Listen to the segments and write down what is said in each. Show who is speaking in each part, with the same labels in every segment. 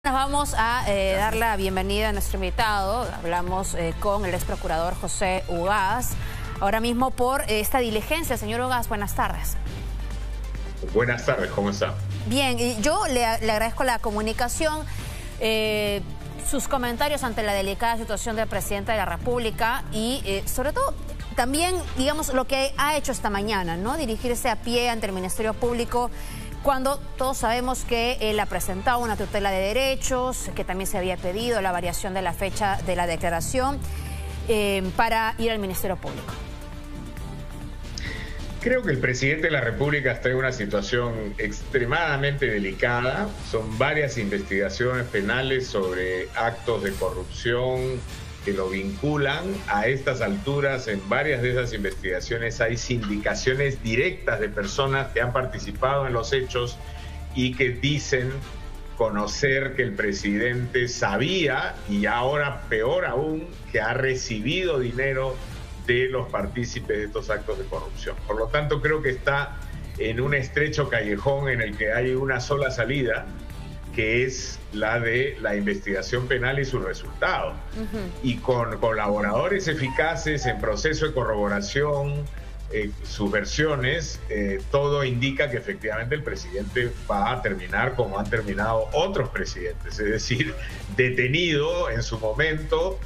Speaker 1: Nos vamos a dar la bienvenida a nuestro invitado. Hablamos con el ex procurador José Ugaz, ahora mismo por esta diligencia. Señor Ugaz, buenas tardes.
Speaker 2: Buenas tardes, ¿cómo está?
Speaker 1: Bien, y yo le agradezco la comunicación, sus comentarios ante la delicada situación del presidente de la República y sobre todo también, digamos, lo que ha hecho esta mañana, ¿no? Dirigirse a pie ante el Ministerio Público, cuando todos sabemos que él ha presentado una tutela de derechos, que también se había pedido la variación de la fecha de la declaración para ir al Ministerio Público.
Speaker 2: Creo que el presidente de la República está en una situación extremadamente delicada. Son varias investigaciones penales sobre actos de corrupción que lo vinculan. A estas alturas, en varias de esas investigaciones hay sindicaciones directas de personas que han participado en los hechos y que dicen conocer que el presidente sabía, y ahora peor aún, que ha recibido dinero de los partícipes de estos actos de corrupción. Por lo tanto, creo que está en un estrecho callejón en el que hay una sola salida, que es la de la investigación penal y su resultado. Y con colaboradores eficaces en proceso de corroboración, sus versiones, todo indica que efectivamente el presidente va a terminar como han terminado otros presidentes, es decir, detenido en su momento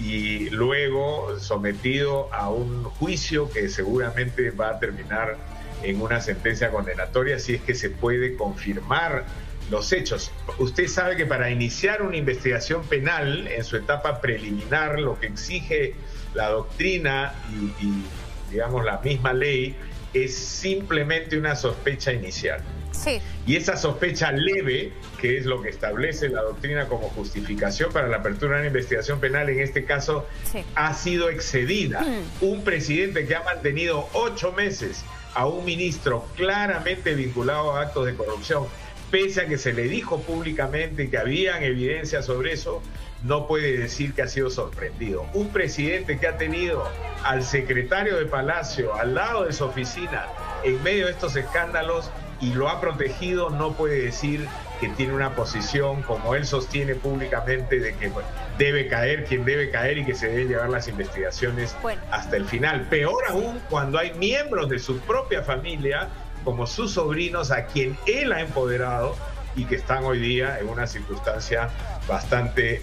Speaker 2: y luego sometido a un juicio que seguramente va a terminar en una sentencia condenatoria si es que se puede confirmar los hechos. Usted sabe que para iniciar una investigación penal en su etapa preliminar, lo que exige la doctrina y digamos la misma ley es simplemente una sospecha inicial.
Speaker 1: Sí. Y
Speaker 2: esa sospecha leve, que es lo que establece la doctrina como justificación para la apertura de una investigación penal, en este caso, sí, ha sido excedida. Un presidente que ha mantenido 8 meses a un ministro claramente vinculado a actos de corrupción, pese a que se le dijo públicamente que habían evidencias sobre eso, no puede decir que ha sido sorprendido. Un presidente que ha tenido al secretario de Palacio al lado de su oficina en medio de estos escándalos y lo ha protegido, no puede decir que tiene una posición, como él sostiene públicamente, de que debe caer quien debe caer y que se deben llevar las investigaciones hasta el final. Peor aún cuando hay miembros de su propia familia, como sus sobrinos, a quien él ha empoderado y que están hoy día en una circunstancia bastante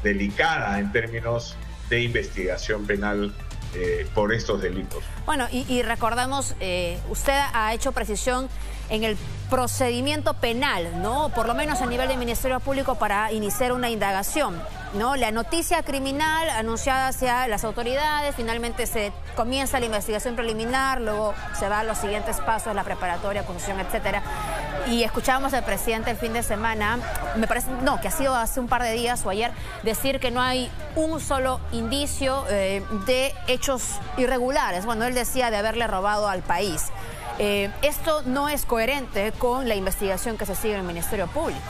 Speaker 2: delicada en términos de investigación penal por estos delitos.
Speaker 1: Bueno, y recordamos, usted ha hecho precisión en el procedimiento penal, ¿no? Por lo menos a nivel del Ministerio Público para iniciar una indagación, ¿no? La noticia criminal anunciada hacia las autoridades, finalmente se comienza la investigación preliminar, luego se va a los siguientes pasos, la preparatoria, acusación, etcétera. Y escuchábamos al presidente el fin de semana, me parece, no, que ha sido hace un par de días o ayer, decir que no hay un solo indicio de hechos irregulares. Bueno, él decía de haberle robado al país. Esto no es coherente con la investigación que se sigue en el Ministerio Público.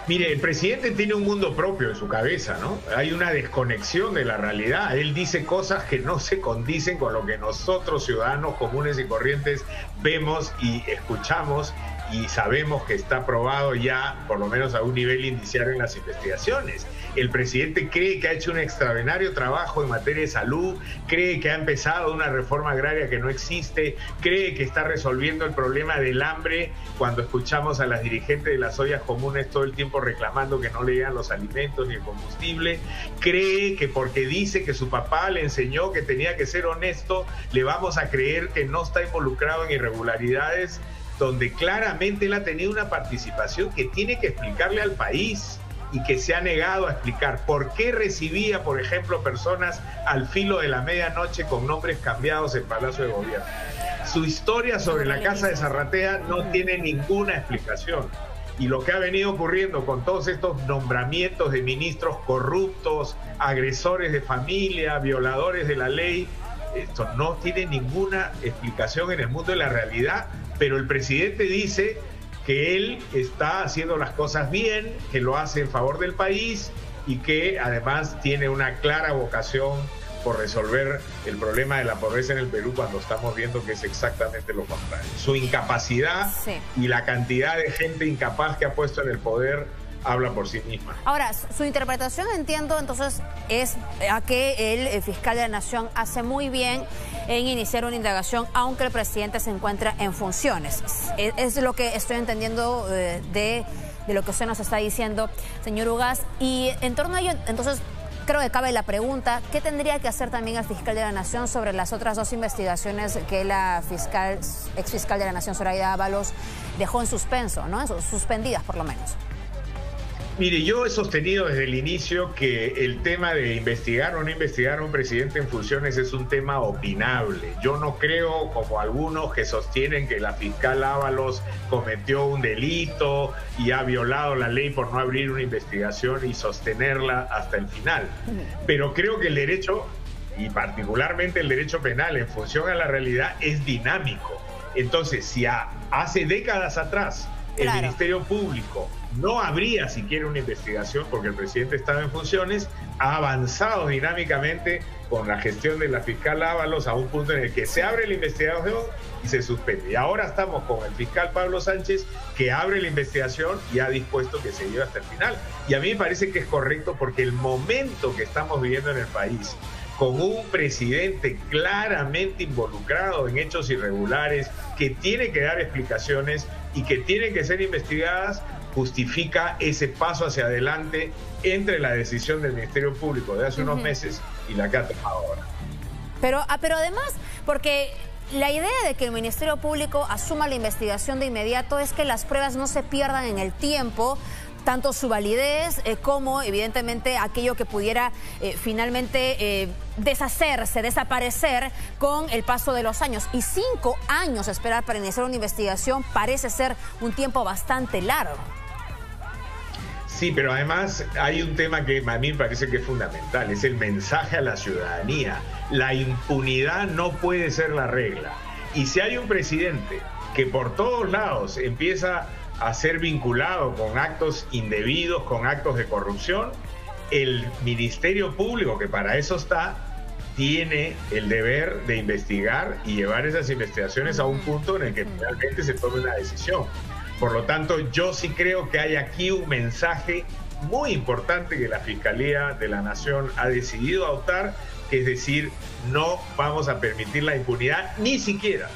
Speaker 2: Mire, el presidente tiene un mundo propio en su cabeza, ¿no? Hay una desconexión de la realidad. Él dice cosas que no se condicen con lo que nosotros, ciudadanos comunes y corrientes, vemos y escuchamos y sabemos que está probado ya, por lo menos a un nivel inicial en las investigaciones. El presidente cree que ha hecho un extraordinario trabajo en materia de salud, cree que ha empezado una reforma agraria que no existe, cree que está resolviendo el problema del hambre, cuando escuchamos a las dirigentes de las ollas comunes todo el tiempo reclamando que no le llegan los alimentos ni el combustible, cree que porque dice que su papá le enseñó que tenía que ser honesto, le vamos a creer que no está involucrado en irregularidades, donde claramente él ha tenido una participación que tiene que explicarle al país y que se ha negado a explicar. ¿Por qué recibía, por ejemplo, personas al filo de la medianoche con nombres cambiados en Palacio de Gobierno? Su historia sobre la Casa de Zarratea no tiene ninguna explicación. Y lo que ha venido ocurriendo con todos estos nombramientos de ministros corruptos, agresores de familia, violadores de la ley, esto no tiene ninguna explicación en el mundo de la realidad, pero el presidente dice que él está haciendo las cosas bien, que lo hace en favor del país y que además tiene una clara vocación por resolver el problema de la pobreza en el Perú cuando estamos viendo que es exactamente lo contrario. Su incapacidad y la cantidad de gente incapaz que ha puesto en el poder habla por sí misma.
Speaker 1: Ahora, su interpretación, entiendo, entonces, es a que el fiscal de la Nación hace muy bien en iniciar una indagación, aunque el presidente se encuentra en funciones. Es lo que estoy entendiendo de lo que usted nos está diciendo, señor Ugaz. Y en torno a ello, entonces, creo que cabe la pregunta, ¿qué tendría que hacer también el fiscal de la Nación sobre las otras dos investigaciones que la exfiscal de la Nación, Zoraida Ábalos, dejó en suspenso, ¿no? Suspendidas, por lo menos?
Speaker 2: Mire, yo he sostenido desde el inicio que el tema de investigar o no investigar a un presidente en funciones es un tema opinable. Yo no creo, como algunos que sostienen, que la fiscal Ábalos cometió un delito y ha violado la ley por no abrir una investigación y sostenerla hasta el final. Pero creo que el derecho, y particularmente el derecho penal en función a la realidad, es dinámico. Entonces, si hace décadas atrás el Ministerio Público no habría siquiera una investigación porque el presidente estaba en funciones, ha avanzado dinámicamente con la gestión de la fiscal Ábalos a un punto en el que se abre la investigación y se suspende. Y ahora estamos con el fiscal Pablo Sánchez, que abre la investigación y ha dispuesto que se lleve hasta el final. Y a mí me parece que es correcto porque el momento que estamos viviendo en el país, con un presidente claramente involucrado en hechos irregulares, que tiene que dar explicaciones y que tienen que ser investigadas, justifica ese paso hacia adelante entre la decisión del Ministerio Público de hace unos meses y la que ha tomado ahora.
Speaker 1: Pero además, porque la idea de que el Ministerio Público asuma la investigación de inmediato es que las pruebas no se pierdan en el tiempo, tanto su validez como evidentemente aquello que pudiera finalmente deshacerse, desaparecer con el paso de los años. Y 5 años esperar para iniciar una investigación parece ser un tiempo bastante largo.
Speaker 2: Sí, pero además hay un tema que a mí me parece que es fundamental, es el mensaje a la ciudadanía. La impunidad no puede ser la regla. Y si hay un presidente que por todos lados empieza a ser vinculado con actos indebidos, con actos de corrupción, el Ministerio Público, que para eso está, tiene el deber de investigar y llevar esas investigaciones a un punto en el que finalmente se tome una decisión. Por lo tanto, yo sí creo que hay aquí un mensaje muy importante que la Fiscalía de la Nación ha decidido adoptar, que es decir, no vamos a permitir la impunidad ni siquiera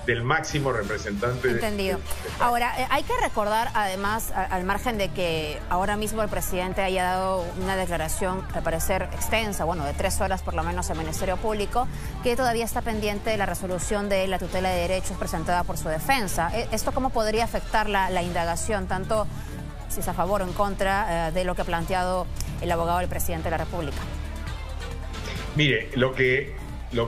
Speaker 2: del máximo representante.
Speaker 1: Entendido. Ahora, hay que recordar, además, al margen de que ahora mismo el presidente haya dado una declaración, al parecer extensa, bueno, de 3 horas por lo menos al Ministerio Público, que todavía está pendiente de la resolución de la tutela de derechos presentada por su defensa. ¿Esto cómo podría afectar la indagación, tanto si es a favor o en contra de lo que ha planteado el abogado del presidente de la República?
Speaker 2: Mire, lo que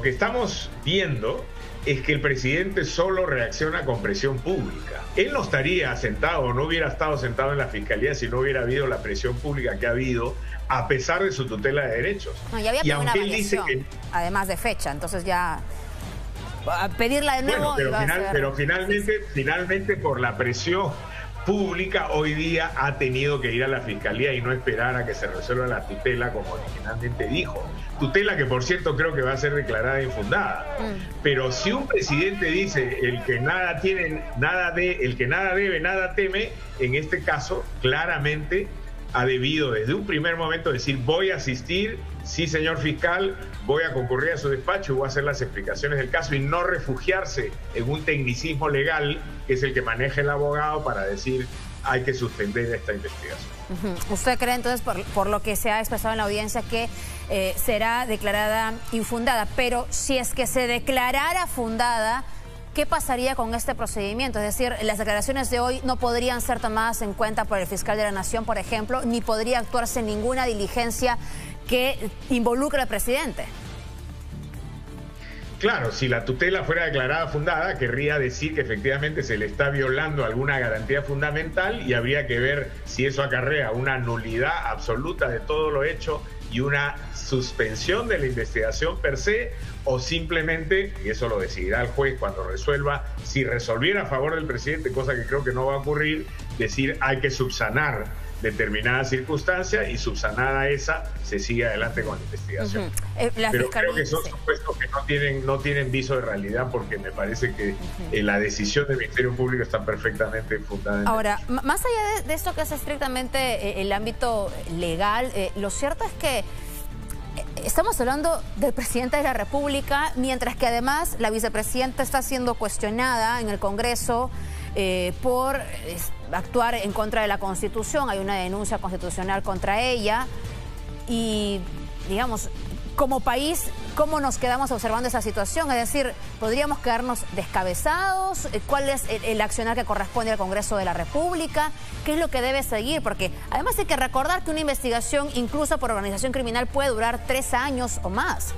Speaker 2: estamos viendo es que el presidente solo reacciona con presión pública. Él no estaría sentado, no hubiera estado sentado en la Fiscalía si no hubiera habido la presión pública que ha habido, a pesar de su tutela de derechos.
Speaker 1: No, ya había pedido una variación, además de fecha, entonces ya pedirla de nuevo...
Speaker 2: Bueno, pero finalmente por la presión pública hoy día ha tenido que ir a la Fiscalía y no esperar a que se resuelva la tutela como originalmente dijo. Tutela que, por cierto, creo que va a ser declarada infundada. Pero si un presidente dice el que nada tiene, el que nada debe, nada teme, en este caso claramente ha debido desde un primer momento decir: voy a asistir, sí señor fiscal, voy a concurrir a su despacho y voy a hacer las explicaciones del caso, y no refugiarse en un tecnicismo legal que es el que maneja el abogado para decir hay que suspender esta investigación.
Speaker 1: ¿Usted cree entonces, por lo que se ha expresado en la audiencia, que será declarada infundada? Pero si es que se declarara fundada, ¿qué pasaría con este procedimiento? Es decir, las declaraciones de hoy no podrían ser tomadas en cuenta por el fiscal de la Nación, por ejemplo, ni podría actuarse ninguna diligencia que involucre al presidente.
Speaker 2: Claro, si la tutela fuera declarada fundada, querría decir que efectivamente se le está violando alguna garantía fundamental, y habría que ver si eso acarrea una nulidad absoluta de todo lo hecho y una suspensión de la investigación per se, o simplemente, y eso lo decidirá el juez cuando resuelva, si resolviera a favor del presidente, cosa que creo que no va a ocurrir, decir hay que subsanar determinada circunstancia y subsanada esa, se sigue adelante con la investigación. Pero creo que son supuestos que no tienen viso de realidad, porque me parece que la decisión del Ministerio Público está perfectamente fundada.
Speaker 1: Ahora, más allá de esto que es estrictamente el ámbito legal, lo cierto es que estamos hablando del presidente de la República, mientras que además la vicepresidenta está siendo cuestionada en el Congreso por actuar en contra de la Constitución. Hay una denuncia constitucional contra ella y, digamos, como país, ¿cómo nos quedamos observando esa situación? Es decir, ¿podríamos quedarnos descabezados? ¿Cuál es el accionar que corresponde al Congreso de la República? ¿Qué es lo que debe seguir? Porque además hay que recordar que una investigación, incluso por organización criminal, puede durar 3 años o más.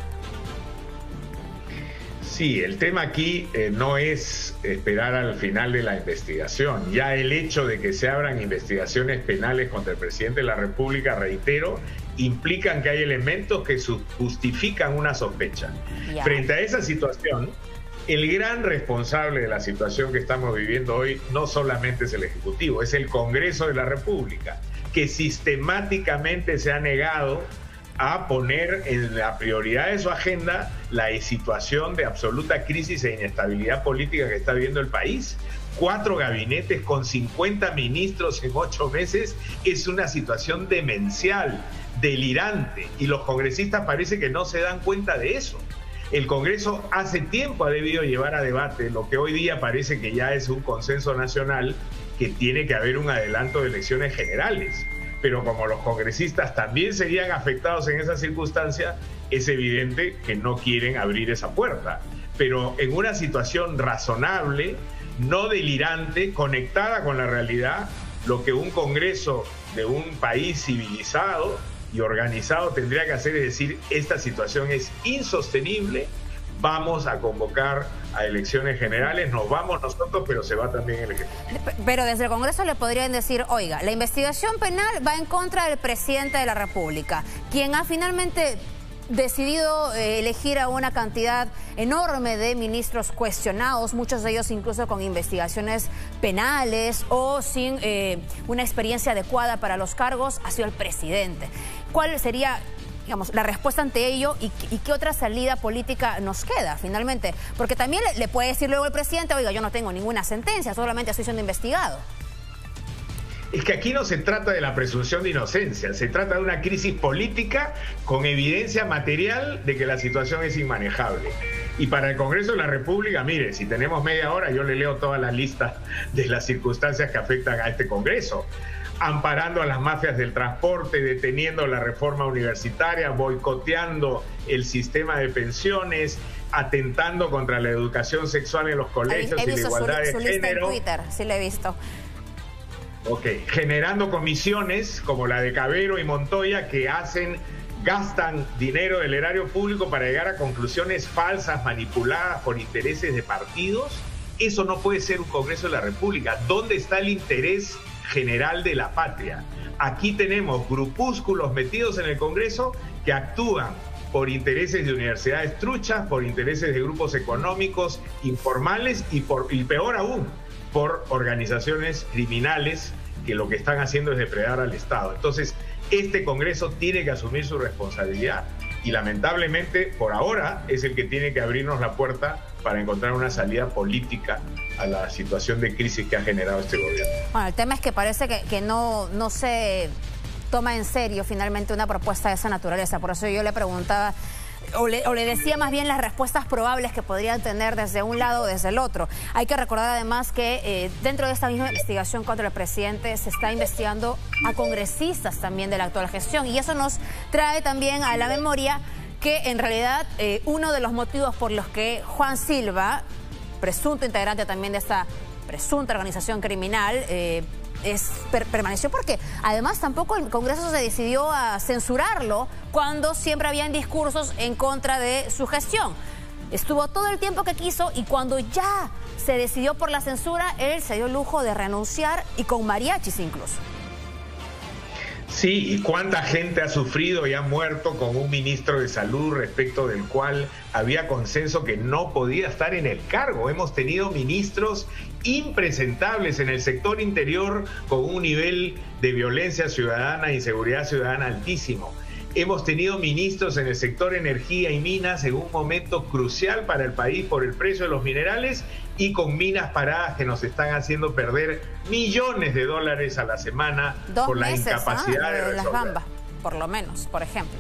Speaker 2: Sí, el tema aquí no es esperar al final de la investigación. Ya el hecho de que se abran investigaciones penales contra el presidente de la República, reitero, implican que hay elementos que justifican una sospecha. Frente a esa situación, el gran responsable de la situación que estamos viviendo hoy no solamente es el Ejecutivo, es el Congreso de la República, que sistemáticamente se ha negado a poner en la prioridad de su agenda la situación de absoluta crisis e inestabilidad política que está viviendo el país. 4 gabinetes con 50 ministros en 8 meses es una situación demencial, delirante, y los congresistas parece que no se dan cuenta de eso. El Congreso hace tiempo ha debido llevar a debate lo que hoy día parece que ya es un consenso nacional, que tiene que haber un adelanto de elecciones generales. Pero como los congresistas también serían afectados en esa circunstancia, es evidente que no quieren abrir esa puerta. Pero en una situación razonable, no delirante, conectada con la realidad, lo que un Congreso de un país civilizado y organizado tendría que hacer es decir: esta situación es insostenible, vamos a convocar a elecciones generales, nos vamos nosotros, pero se va también el Ejecutivo.
Speaker 1: Pero desde el Congreso le podrían decir: oiga, la investigación penal va en contra del presidente de la República, quien ha finalmente decidido elegir a una cantidad enorme de ministros cuestionados, muchos de ellos incluso con investigaciones penales o sin una experiencia adecuada para los cargos, ha sido el presidente. ¿Cuál sería, digamos, la respuesta ante ello y qué otra salida política nos queda finalmente? Porque también le puede decir luego el presidente: oiga, yo no tengo ninguna sentencia, solamente estoy siendo investigado.
Speaker 2: Es que aquí no se trata de la presunción de inocencia, se trata de una crisis política con evidencia material de que la situación es inmanejable. Y para el Congreso de la República, mire, si tenemos media hora, yo le leo toda la lista de las circunstancias que afectan a este Congreso. Amparando a las mafias del transporte, deteniendo la reforma universitaria, boicoteando el sistema de pensiones, atentando contra la educación sexual en los colegios y la igualdad de género. En
Speaker 1: Twitter, sí lo he visto.
Speaker 2: Generando comisiones como la de Cabero y Montoya que gastan dinero del erario público para llegar a conclusiones falsas, manipuladas por intereses de partidos. Eso no puede ser un Congreso de la República. ¿Dónde está el interés general de la patria? Aquí tenemos grupúsculos metidos en el Congreso que actúan por intereses de universidades truchas, por intereses de grupos económicos informales y peor aún, por organizaciones criminales que lo que están haciendo es depredar al Estado. Entonces, este Congreso tiene que asumir su responsabilidad y lamentablemente, por ahora, es el que tiene que abrirnos la puerta para encontrar una salida política a la situación de crisis que ha generado este gobierno.
Speaker 1: Bueno, el tema es que parece que no se toma en serio finalmente una propuesta de esa naturaleza. Por eso yo le preguntaba, o le decía más bien las respuestas probables que podrían tener desde un lado o desde el otro. Hay que recordar además que dentro de esta misma investigación contra el presidente se está investigando a congresistas también de la actual gestión, y eso nos trae también a la memoria que en realidad uno de los motivos por los que Juan Silva, presunto integrante también de esta presunta organización criminal, permaneció, porque además tampoco el Congreso se decidió a censurarlo cuando siempre habían discursos en contra de su gestión. Estuvo todo el tiempo que quiso, y cuando ya se decidió por la censura, él se dio el lujo de renunciar, y con mariachis incluso.
Speaker 2: Sí, y cuánta gente ha sufrido y ha muerto con un ministro de salud respecto del cual había consenso que no podía estar en el cargo. Hemos tenido ministros impresentables en el sector interior con un nivel de violencia ciudadana e inseguridad ciudadana altísimo. Hemos tenido ministros en el sector energía y minas en un momento crucial para el país por el precio de los minerales y con minas paradas que nos están haciendo perder millones de dólares a la semana por la incapacidad de
Speaker 1: las Bambas, por lo menos, por ejemplo.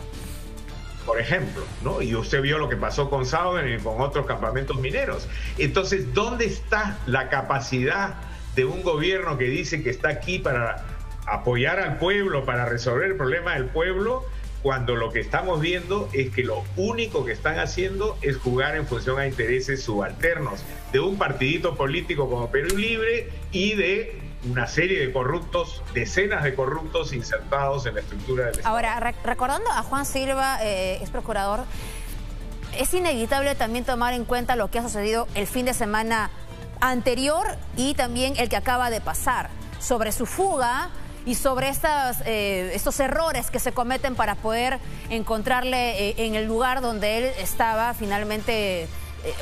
Speaker 2: Por ejemplo, ¿no? Y usted vio lo que pasó con Southern y con otros campamentos mineros. Entonces, ¿dónde está la capacidad de un gobierno que dice que está aquí para apoyar al pueblo, para resolver el problema del pueblo, cuando lo que estamos viendo es que lo único que están haciendo es jugar en función a intereses subalternos de un partidito político como Perú Libre y de una serie de corruptos, decenas de corruptos insertados en la estructura del Estado?
Speaker 1: Ahora, recordando a Juan Silva, ex procurador, es inevitable también tomar en cuenta lo que ha sucedido el fin de semana anterior y también el que acaba de pasar, sobre su fuga y sobre estos errores que se cometen para poder encontrarle en el lugar donde él estaba finalmente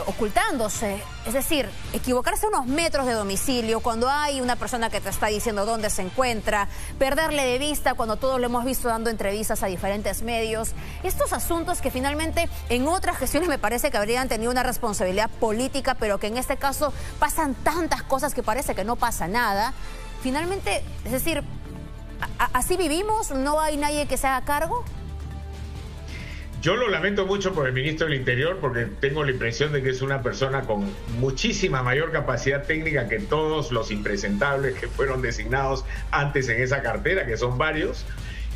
Speaker 1: ocultándose. Es decir, equivocarse unos metros de domicilio cuando hay una persona que te está diciendo dónde se encuentra, perderle de vista cuando todos lo hemos visto dando entrevistas a diferentes medios. Estos asuntos que finalmente en otras gestiones me parece que habrían tenido una responsabilidad política, pero que en este caso pasan tantas cosas que parece que no pasa nada. Finalmente, es decir, ¿así vivimos? ¿No hay nadie que se haga cargo?
Speaker 2: Yo lo lamento mucho por el ministro del Interior porque tengo la impresión de que es una persona con muchísima mayor capacidad técnica que todos los impresentables que fueron designados antes en esa cartera, que son varios.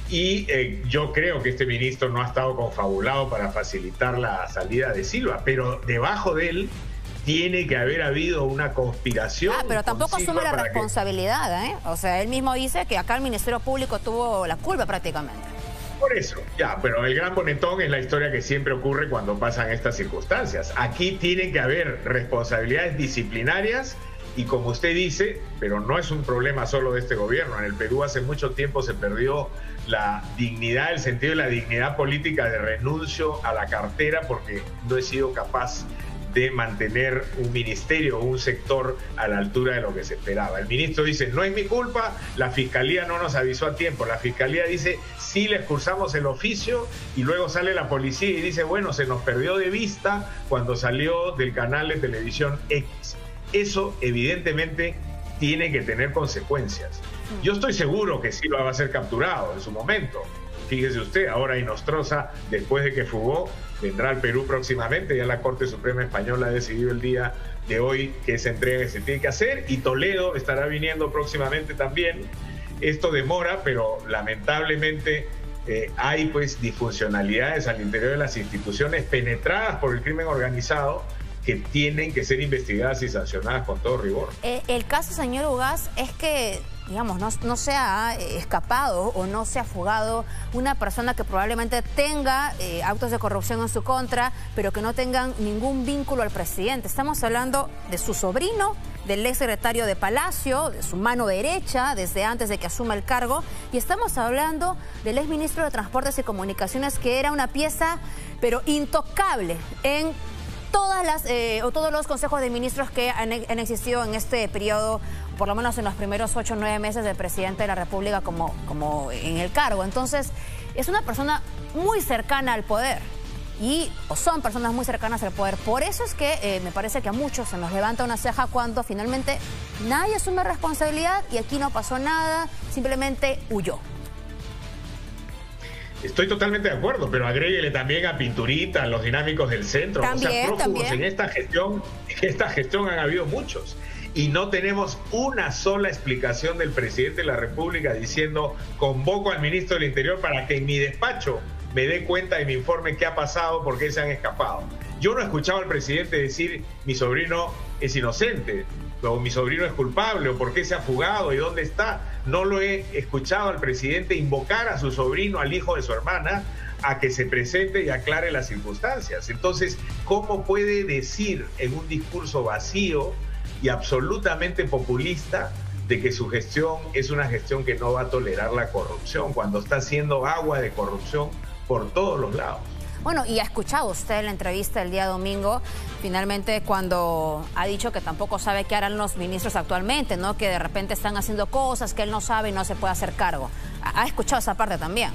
Speaker 2: Y yo creo que este ministro no ha estado confabulado para facilitar la salida de Silva, pero debajo de él tiene que haber habido una conspiración.
Speaker 1: Pero tampoco asume la responsabilidad, ¿eh? O sea, él mismo dice que acá el Ministerio Público tuvo la culpa prácticamente.
Speaker 2: Por eso, ya, pero el gran bonetón es la historia que siempre ocurre cuando pasan estas circunstancias. Aquí tiene que haber responsabilidades disciplinarias y como usted dice, pero no es un problema solo de este gobierno. En el Perú hace mucho tiempo se perdió la dignidad, el sentido de la dignidad política de renuncio a la cartera porque no he sido capaz de mantener un ministerio o un sector a la altura de lo que se esperaba. El ministro dice, no es mi culpa, la Fiscalía no nos avisó a tiempo. La Fiscalía dice, sí le excursamos el oficio y luego sale la policía y dice, bueno, se nos perdió de vista cuando salió del canal de televisión X. Eso evidentemente tiene que tener consecuencias. Yo estoy seguro que Silva va a ser capturado en su momento. Fíjese usted, ahora Inostroza, después de que fugó, vendrá al Perú próximamente. Ya la Corte Suprema Española ha decidido el día de hoy que esa entrega se tiene que hacer y Toledo estará viniendo próximamente también. Esto demora, pero lamentablemente hay pues disfuncionalidades al interior de las instituciones penetradas por el crimen organizado que tienen que ser investigadas y sancionadas con todo rigor.
Speaker 1: El caso, señor Ugaz, es que digamos, no se ha escapado o no se ha fugado una persona que probablemente tenga actos de corrupción en su contra, pero que no tengan ningún vínculo al presidente. Estamos hablando de su sobrino, del ex secretario de Palacio, de su mano derecha desde antes de que asuma el cargo, y estamos hablando del ex ministro de Transportes y Comunicaciones, que era una pieza, pero intocable en todos los consejos de ministros que han existido en este periodo, por lo menos en los primeros 8 o 9 meses del presidente de la República como en el cargo. Entonces, es una persona muy cercana al poder, o son personas muy cercanas al poder. Por eso es que me parece que a muchos se nos levanta una ceja cuando finalmente nadie asume responsabilidad y aquí no pasó nada, simplemente huyó.
Speaker 2: Estoy totalmente de acuerdo, pero agréguele también a Pinturita, a los dinámicos del centro.
Speaker 1: También,
Speaker 2: prófugos
Speaker 1: también.
Speaker 2: En esta gestión han habido muchos. Y no tenemos una sola explicación del presidente de la República diciendo, convoco al ministro del Interior para que en mi despacho me dé cuenta y me informe qué ha pasado, por qué se han escapado. Yo no he escuchado al presidente decir, mi sobrino es inocente, o mi sobrino es culpable, o por qué se ha fugado y dónde está. No lo he escuchado al presidente invocar a su sobrino, al hijo de su hermana, a que se presente y aclare las circunstancias. Entonces, ¿cómo puede decir en un discurso vacío y absolutamente populista de que su gestión es una gestión que no va a tolerar la corrupción, cuando está haciendo agua de corrupción por todos los lados.
Speaker 1: Bueno, y ha escuchado usted la entrevista el día domingo, finalmente cuando ha dicho que tampoco sabe qué harán los ministros actualmente, ¿no? Que de repente están haciendo cosas que él no sabe y no se puede hacer cargo. ¿Ha escuchado esa parte también?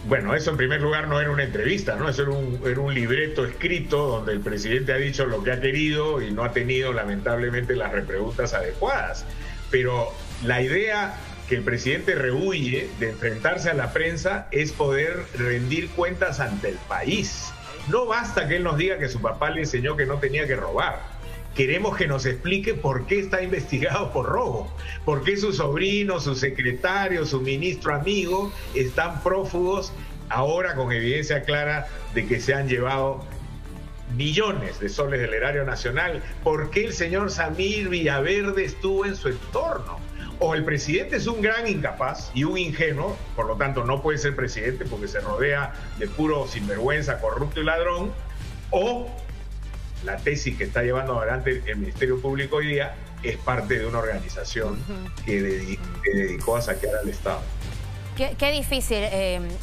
Speaker 2: Bueno, eso en primer lugar no era una entrevista, ¿no? Eso era un libreto escrito donde el presidente ha dicho lo que ha querido y no ha tenido lamentablemente las repreguntas adecuadas. Pero la idea que el presidente rehuye de enfrentarse a la prensa es poder rendir cuentas ante el país. No basta que él nos diga que su papá le enseñó que no tenía que robar. Queremos que nos explique por qué está investigado por robo, por qué su sobrino, su secretario, su ministro amigo están prófugos ahora con evidencia clara de que se han llevado millones de soles del erario nacional. ¿Por qué el señor Samir Villaverde estuvo en su entorno? O el presidente es un gran incapaz y un ingenuo, por lo tanto no puede ser presidente porque se rodea de puro sinvergüenza, corrupto y ladrón, o la tesis que está llevando adelante el Ministerio Público hoy día es parte de una organización que dedicó a saquear al Estado.
Speaker 1: Qué difícil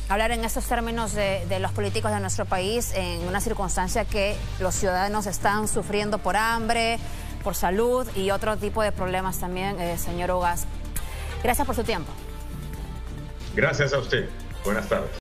Speaker 1: hablar en estos términos de los políticos de nuestro país en una circunstancia que los ciudadanos están sufriendo por hambre, por salud y otro tipo de problemas también, señor Ugas. Gracias por su tiempo.
Speaker 2: Gracias a usted. Buenas tardes.